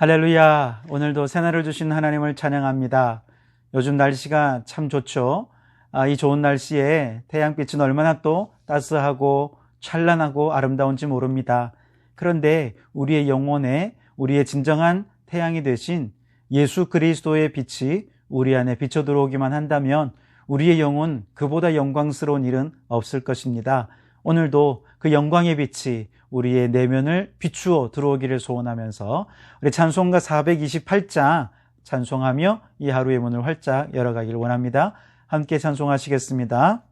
할렐루야. 오늘도 새날을 주신 하나님을 찬양합니다. 요즘 날씨가 참 좋죠. 이 좋은 날씨에 태양빛은 얼마나 또 따스하고 찬란하고 아름다운지 모릅니다. 그런데 우리의 영혼에 우리의 진정한 태양이 되신 예수 그리스도의 빛이 우리 안에 비쳐 들어오기만 한다면 우리의 영혼 그보다 영광스러운 일은 없을 것입니다. 오늘도 그 영광의 빛이 우리의 내면을 비추어 들어오기를 소원하면서 우리 찬송가 428장 찬송하며 이 하루의 문을 활짝 열어가기를 원합니다. 함께 찬송하시겠습니다.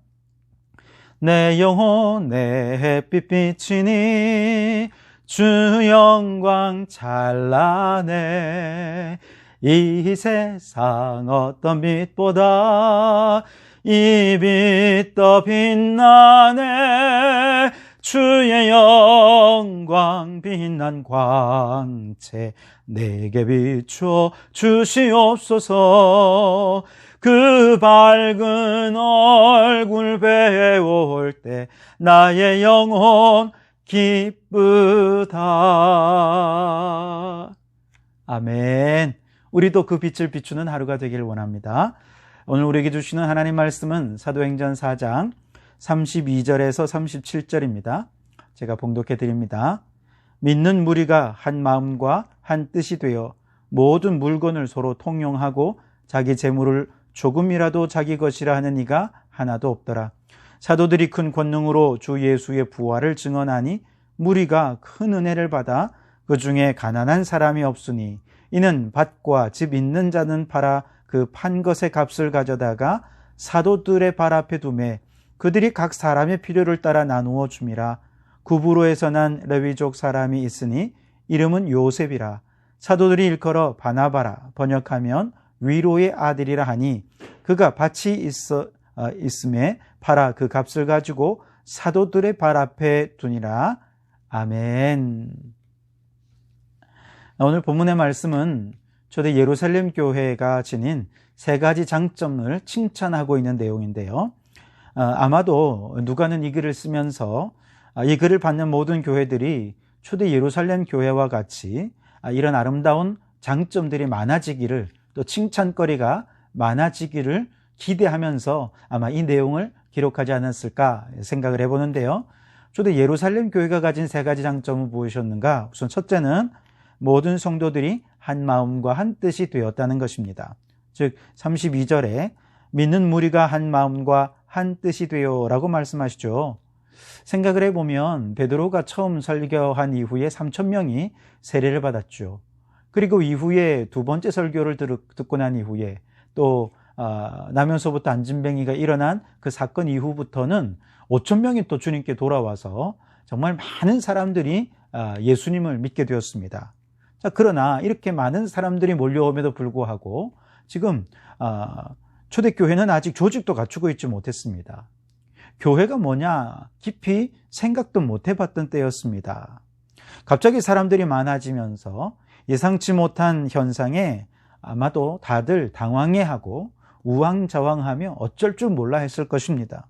내 영혼 내 햇빛 비치니 주 영광 찬란해. 이 세상 어떤 빛보다 이 빛 더 빛나네. 주의 영광 빛난 광채 내게 비추어 주시옵소서. 그 밝은 얼굴 배울 때 나의 영혼 기쁘다. 아멘. 우리도 그 빛을 비추는 하루가 되기를 원합니다. 오늘 우리에게 주시는 하나님 말씀은 사도행전 4장 32절에서 37절입니다. 제가 봉독해 드립니다. 믿는 무리가 한 마음과 한 뜻이 되어 모든 물건을 서로 통용하고 자기 재물을 조금이라도 자기 것이라 하는 이가 하나도 없더라. 사도들이 큰 권능으로 주 예수의 부활을 증언하니 무리가 큰 은혜를 받아 그 중에 가난한 사람이 없으니 이는 밭과 집 있는 자는 팔아 그 판 것의 값을 가져다가 사도들의 발 앞에 두매 그들이 각 사람의 필요를 따라 나누어 줌이라. 구브로에서 난 레위족 사람이 있으니 이름은 요셉이라. 사도들이 일컬어 바나바라 번역하면 위로의 아들이라 하니 그가 밭이 있음에 팔아 그 값을 가지고 사도들의 발 앞에 두니라. 아멘. 오늘 본문의 말씀은 초대 예루살렘 교회가 지닌 세 가지 장점을 칭찬하고 있는 내용인데요. 아마도 누가는 이 글을 쓰면서 이 글을 받는 모든 교회들이 초대 예루살렘 교회와 같이 이런 아름다운 장점들이 많아지기를, 또 칭찬거리가 많아지기를 기대하면서 아마 이 내용을 기록하지 않았을까 생각을 해보는데요. 초대 예루살렘 교회가 가진 세 가지 장점은 무엇이었는가? 우선 첫째는 모든 성도들이 한 마음과 한 뜻이 되었다는 것입니다. 즉 32절에 믿는 무리가 한 마음과 한 뜻이 되어라고 말씀하시죠. 생각을 해보면 베드로가 처음 설교한 이후에 3,000명이 세례를 받았죠. 그리고 이후에 두 번째 설교를 듣고 난 이후에 또 나면서부터 안진뱅이가 일어난 그 사건 이후부터는 5,000명이 또 주님께 돌아와서 정말 많은 사람들이 예수님을 믿게 되었습니다. 자, 그러나 이렇게 많은 사람들이 몰려옴에도 불구하고 지금 초대교회는 아직 조직도 갖추고 있지 못했습니다. 교회가 뭐냐 깊이 생각도 못 해봤던 때였습니다. 갑자기 사람들이 많아지면서 예상치 못한 현상에 아마도 다들 당황해하고 우왕좌왕하며 어쩔 줄 몰라 했을 것입니다.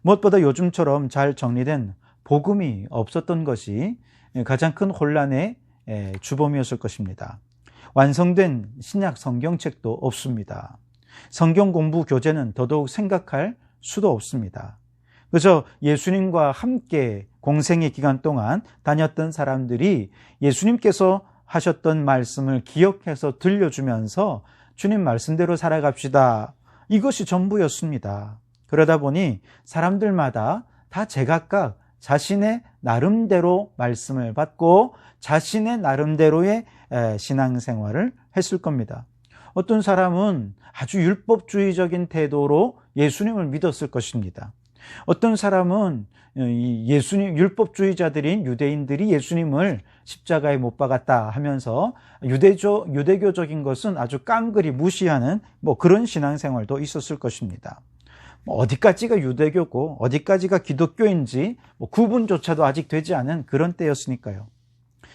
무엇보다 요즘처럼 잘 정리된 복음이 없었던 것이 가장 큰 혼란의 주범이었을 것입니다. 완성된 신약 성경책도 없습니다. 성경 공부 교재는 더더욱 생각할 수도 없습니다. 그저 예수님과 함께 공생의 기간 동안 다녔던 사람들이 예수님께서 하셨던 말씀을 기억해서 들려주면서 주님 말씀대로 살아갑시다. 이것이 전부였습니다. 그러다 보니 사람들마다 다 제각각 자신의 나름대로 말씀을 받고 자신의 나름대로의 신앙생활을 했을 겁니다. 어떤 사람은 아주 율법주의적인 태도로 예수님을 믿었을 것입니다. 어떤 사람은 율법주의자들인 유대인들이 예수님을 십자가에 못 박았다 하면서 유대교적인 것은 아주 깡그리 무시하는 그런 신앙생활도 있었을 것입니다. 어디까지가 유대교고 어디까지가 기독교인지 구분조차도 아직 되지 않은 그런 때였으니까요.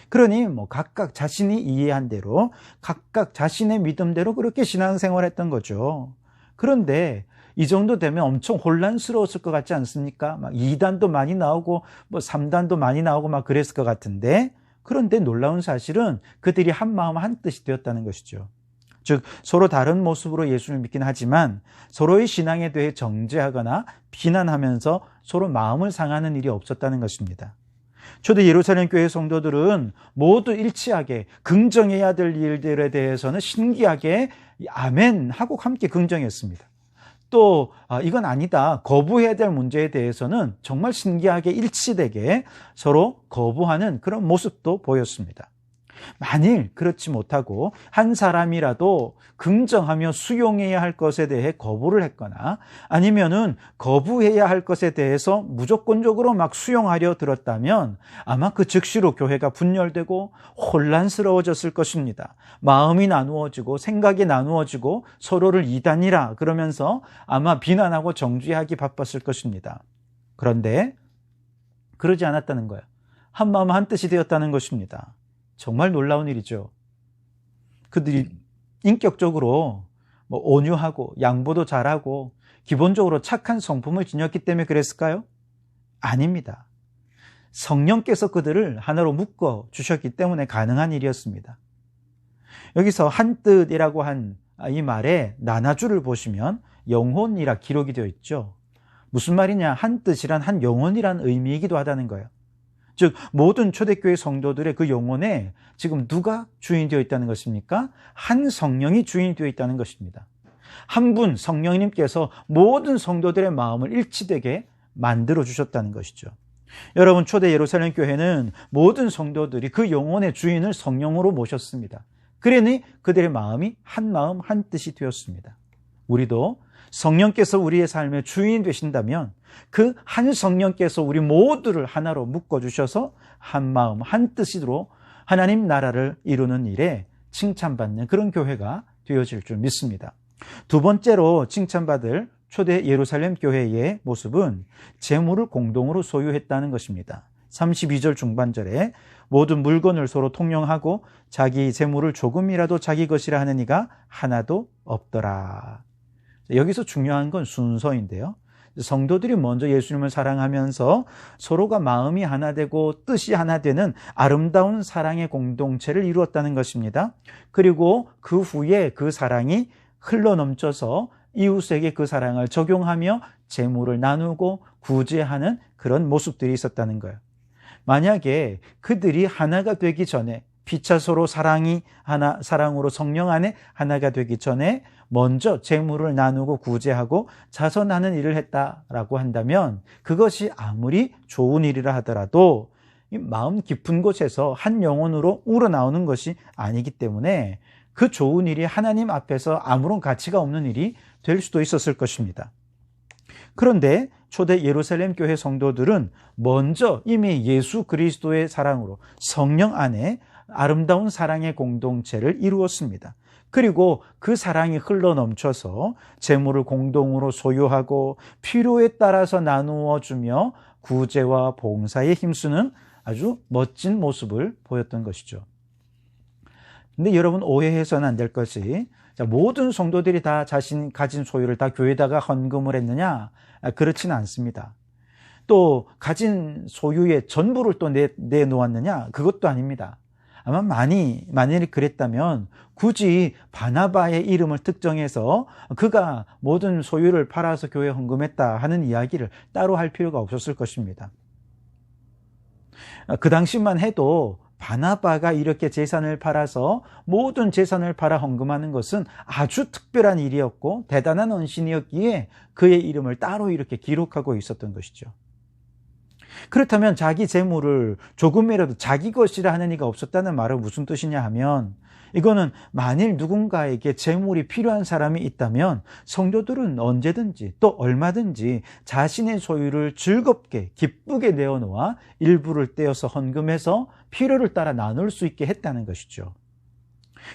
그러니 각각 자신이 이해한 대로 각각 자신의 믿음대로 그렇게 신앙생활했던 거죠. 그런데 이 정도 되면 엄청 혼란스러웠을 것 같지 않습니까? 막 2단도 많이 나오고 3단도 많이 나오고 막 그랬을 것 같은데 그런데 놀라운 사실은 그들이 한 마음 한 뜻이 되었다는 것이죠. 즉 서로 다른 모습으로 예수를 믿긴 하지만 서로의 신앙에 대해 정죄하거나 비난하면서 서로 마음을 상하는 일이 없었다는 것입니다. 초대 예루살렘 교회 성도들은 모두 일치하게 긍정해야 될 일들에 대해서는 신기하게 아멘 하고 함께 긍정했습니다. 또 이건 아니다, 거부해야 될 문제에 대해서는 정말 신기하게 일치되게 서로 거부하는 그런 모습도 보였습니다. 만일 그렇지 못하고 한 사람이라도 긍정하며 수용해야 할 것에 대해 거부를 했거나 아니면은 거부해야 할 것에 대해서 무조건적으로 막 수용하려 들었다면 아마 그 즉시로 교회가 분열되고 혼란스러워졌을 것입니다. 마음이 나누어지고 생각이 나누어지고 서로를 이단이라 그러면서 아마 비난하고 정죄하기 바빴을 것입니다. 그런데 그러지 않았다는 거예요. 한 마음 한 뜻이 되었다는 것입니다. 정말 놀라운 일이죠. 그들이 인격적으로 온유하고 양보도 잘하고 기본적으로 착한 성품을 지녔기 때문에 그랬을까요? 아닙니다. 성령께서 그들을 하나로 묶어 주셨기 때문에 가능한 일이었습니다. 여기서 한 뜻이라고 한 이 말에 나나주를 보시면 영혼이라 기록이 되어 있죠. 무슨 말이냐? 한 뜻이란 한 영혼이란 의미이기도 하다는 거예요. 즉 모든 초대교회 성도들의 그 영혼에 지금 누가 주인이 되어 있다는 것입니까? 한 성령이 주인이 되어 있다는 것입니다. 한 분 성령님께서 모든 성도들의 마음을 일치되게 만들어 주셨다는 것이죠. 여러분, 초대 예루살렘 교회는 모든 성도들이 그 영혼의 주인을 성령으로 모셨습니다. 그러니 그들의 마음이 한 마음 한 뜻이 되었습니다. 우리도 성령께서 우리의 삶의 주인 되신다면 그 한 성령께서 우리 모두를 하나로 묶어주셔서 한 마음 한 뜻으로 하나님 나라를 이루는 일에 칭찬받는 그런 교회가 되어질 줄 믿습니다. 두 번째로 칭찬받을 초대 예루살렘 교회의 모습은 재물을 공동으로 소유했다는 것입니다. 32절 중반절에 모든 물건을 서로 통용하고 자기 재물을 조금이라도 자기 것이라 하는 이가 하나도 없더라. 여기서 중요한 건 순서인데요. 성도들이 먼저 예수님을 사랑하면서 서로가 마음이 하나 되고 뜻이 하나 되는 아름다운 사랑의 공동체를 이루었다는 것입니다. 그리고 그 후에 그 사랑이 흘러넘쳐서 이웃에게 그 사랑을 적용하며 재물을 나누고 구제하는 그런 모습들이 있었다는 거예요. 만약에 그들이 하나가 되기 전에 피차 서로 사랑으로 성령 안에 하나가 되기 전에 먼저 재물을 나누고 구제하고 자선하는 일을 했다라고 한다면 그것이 아무리 좋은 일이라 하더라도 이 마음 깊은 곳에서 한 영혼으로 우러나오는 것이 아니기 때문에 그 좋은 일이 하나님 앞에서 아무런 가치가 없는 일이 될 수도 있었을 것입니다. 그런데 초대 예루살렘 교회 성도들은 먼저 이미 예수 그리스도의 사랑으로 성령 안에 아름다운 사랑의 공동체를 이루었습니다. 그리고 그 사랑이 흘러넘쳐서 재물을 공동으로 소유하고 필요에 따라서 나누어 주며 구제와 봉사에 힘쓰는 아주 멋진 모습을 보였던 것이죠. 근데 여러분, 오해해서는 안 될 것이 모든 성도들이 다 자신 가진 소유를 다 교회에다가 헌금을 했느냐? 그렇지는 않습니다. 또 가진 소유의 전부를 또 내놓았느냐? 그것도 아닙니다. 아마 만일 그랬다면 굳이 바나바의 이름을 특정해서 그가 모든 소유를 팔아서 교회에 헌금했다 하는 이야기를 따로 할 필요가 없었을 것입니다. 그 당시만 해도 바나바가 이렇게 재산을 팔아서 모든 재산을 팔아 헌금하는 것은 아주 특별한 일이었고 대단한 헌신이었기에 그의 이름을 따로 이렇게 기록하고 있었던 것이죠. 그렇다면 자기 재물을 조금이라도 자기 것이라 하는 이가 없었다는 말은 무슨 뜻이냐 하면, 이거는 만일 누군가에게 재물이 필요한 사람이 있다면 성도들은 언제든지 또 얼마든지 자신의 소유를 즐겁게 기쁘게 내어놓아 일부를 떼어서 헌금해서 필요를 따라 나눌 수 있게 했다는 것이죠.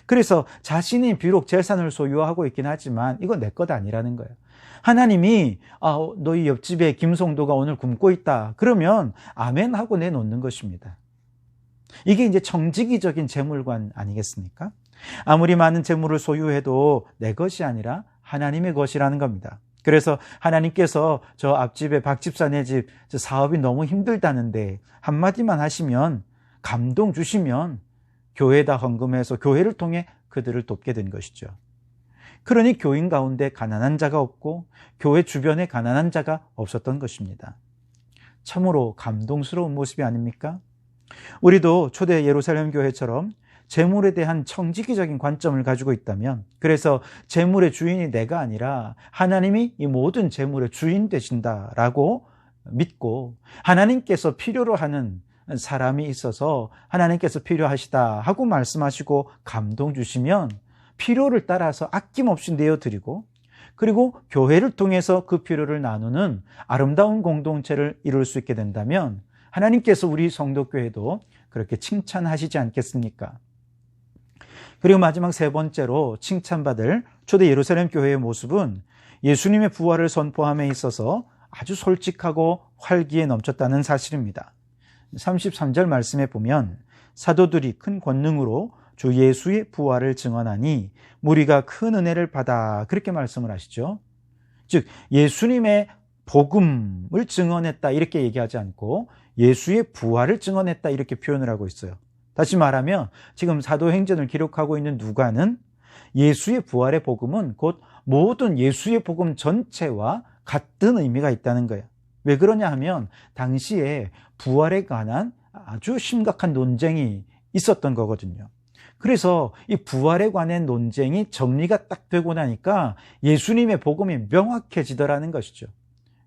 그래서 자신이 비록 재산을 소유하고 있긴 하지만 이건 내 것 아니라는 거예요. 하나님이 너희 옆집에 김성도가 오늘 굶고 있다 그러면 아멘 하고 내놓는 것입니다. 이게 이제 정직이적인 재물관 아니겠습니까? 아무리 많은 재물을 소유해도 내 것이 아니라 하나님의 것이라는 겁니다. 그래서 하나님께서 저 앞집에 박 집사네 집 사업이 너무 힘들다는데 한마디만 하시면 감동 주시면 교회에다 헌금해서 교회를 통해 그들을 돕게 된 것이죠. 그러니 교인 가운데 가난한 자가 없고 교회 주변에 가난한 자가 없었던 것입니다. 참으로 감동스러운 모습이 아닙니까? 우리도 초대 예루살렘 교회처럼 재물에 대한 청지기적인 관점을 가지고 있다면, 그래서 재물의 주인이 내가 아니라 하나님이 이 모든 재물의 주인 되신다라고 믿고 하나님께서 필요로 하는 사람이 있어서 하나님께서 필요하시다 하고 말씀하시고 감동 주시면 필요를 따라서 아낌없이 내어드리고, 그리고 교회를 통해서 그 필요를 나누는 아름다운 공동체를 이룰 수 있게 된다면 하나님께서 우리 성도교회도 그렇게 칭찬하시지 않겠습니까? 그리고 마지막 세 번째로 칭찬받을 초대 예루살렘 교회의 모습은 예수님의 부활을 선포함에 있어서 아주 솔직하고 활기에 넘쳤다는 사실입니다. 33절 말씀에 보면 사도들이 큰 권능으로 주 예수의 부활을 증언하니 무리가 큰 은혜를 받아, 그렇게 말씀을 하시죠. 즉 예수님의 복음을 증언했다 이렇게 얘기하지 않고 예수의 부활을 증언했다 이렇게 표현을 하고 있어요. 다시 말하면 지금 사도행전을 기록하고 있는 누가는 예수의 부활의 복음은 곧 모든 예수의 복음 전체와 같은 의미가 있다는 거예요. 왜 그러냐 하면 당시에 부활에 관한 아주 심각한 논쟁이 있었던 거거든요. 그래서 이 부활에 관한 논쟁이 정리가 딱 되고 나니까 예수님의 복음이 명확해지더라는 것이죠.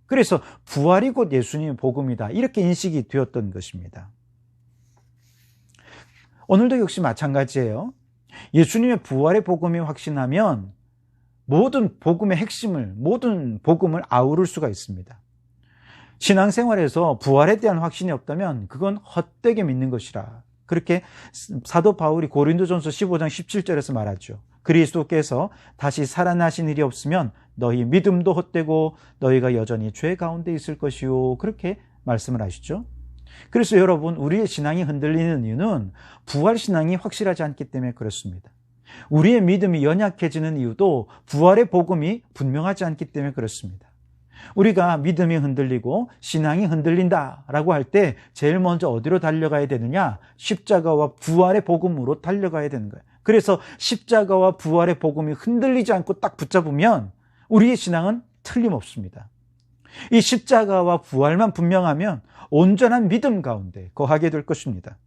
그래서 부활이 곧 예수님의 복음이다 이렇게 인식이 되었던 것입니다. 오늘도 역시 마찬가지예요. 예수님의 부활의 복음이 확신하면 모든 복음의 핵심을, 모든 복음을 아우를 수가 있습니다. 신앙생활에서 부활에 대한 확신이 없다면 그건 헛되게 믿는 것이라, 그렇게 사도 바울이 고린도전서 15장 17절에서 말하죠. 그리스도께서 다시 살아나신 일이 없으면 너희 믿음도 헛되고 너희가 여전히 죄 가운데 있을 것이요, 그렇게 말씀을 하시죠. 그래서 여러분, 우리의 신앙이 흔들리는 이유는 부활 신앙이 확실하지 않기 때문에 그렇습니다. 우리의 믿음이 연약해지는 이유도 부활의 복음이 분명하지 않기 때문에 그렇습니다. 우리가 믿음이 흔들리고 신앙이 흔들린다라고 할 때 제일 먼저 어디로 달려가야 되느냐? 십자가와 부활의 복음으로 달려가야 되는 거예요. 그래서 십자가와 부활의 복음이 흔들리지 않고 딱 붙잡으면 우리의 신앙은 틀림없습니다. 이 십자가와 부활만 분명하면 온전한 믿음 가운데 거하게 될 것입니다.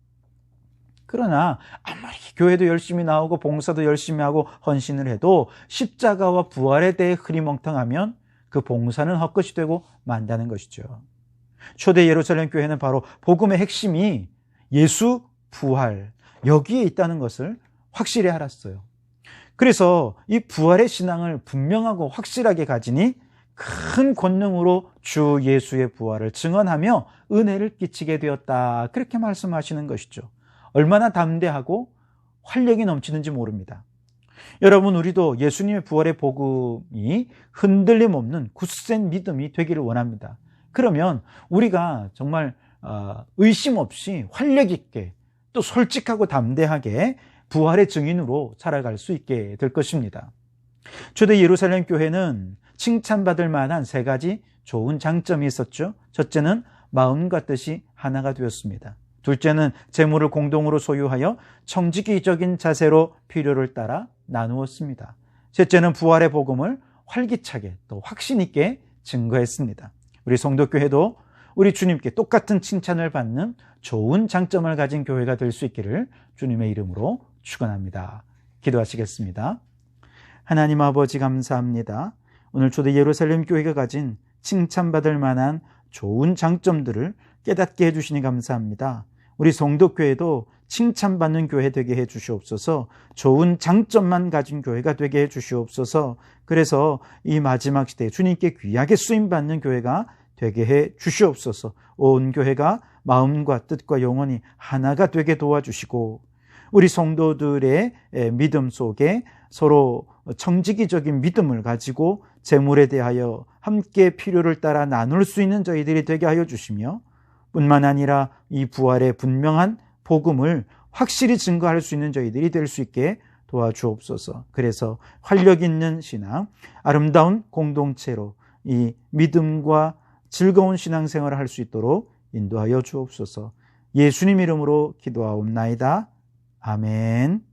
그러나 아무리 교회도 열심히 나오고 봉사도 열심히 하고 헌신을 해도 십자가와 부활에 대해 흐리멍텅하면 그 봉사는 헛것이 되고 만다는 것이죠. 초대 예루살렘 교회는 바로 복음의 핵심이 예수 부활, 여기에 있다는 것을 확실히 알았어요. 그래서 이 부활의 신앙을 분명하고 확실하게 가지니 큰 권능으로 주 예수의 부활을 증언하며 은혜를 끼치게 되었다, 그렇게 말씀하시는 것이죠. 얼마나 담대하고 활력이 넘치는지 모릅니다. 여러분, 우리도 예수님의 부활의 복음이 흔들림 없는 굳센 믿음이 되기를 원합니다. 그러면 우리가 정말 의심 없이 활력 있게 또 솔직하고 담대하게 부활의 증인으로 살아갈 수 있게 될 것입니다. 초대 예루살렘 교회는 칭찬받을 만한 세 가지 좋은 장점이 있었죠. 첫째는 마음과 뜻이 하나가 되었습니다. 둘째는 재물을 공동으로 소유하여 청지기적인 자세로 필요를 따라 나누었습니다. 셋째는 부활의 복음을 활기차게 또 확신 있게 증거했습니다. 우리 성도교회도 우리 주님께 똑같은 칭찬을 받는 좋은 장점을 가진 교회가 될 수 있기를 주님의 이름으로 축원합니다. 기도하시겠습니다. 하나님 아버지, 감사합니다. 오늘 초대 예루살렘 교회가 가진 칭찬받을 만한 좋은 장점들을 깨닫게 해주시니 감사합니다. 우리 성도교회도 칭찬받는 교회 되게 해주시옵소서. 좋은 장점만 가진 교회가 되게 해주시옵소서. 그래서 이 마지막 시대에 주님께 귀하게 쓰임받는 교회가 되게 해주시옵소서. 온 교회가 마음과 뜻과 영혼이 하나가 되게 도와주시고, 우리 성도들의 믿음 속에 서로 청지기적인 믿음을 가지고 재물에 대하여 함께 필요를 따라 나눌 수 있는 저희들이 되게 하여 주시며, 뿐만 아니라 이 부활의 분명한 복음을 확실히 증거할 수 있는 저희들이 될 수 있게 도와주옵소서. 그래서 활력 있는 신앙, 아름다운 공동체로 이 믿음과 즐거운 신앙생활을 할 수 있도록 인도하여 주옵소서. 예수님 이름으로 기도하옵나이다. 아멘.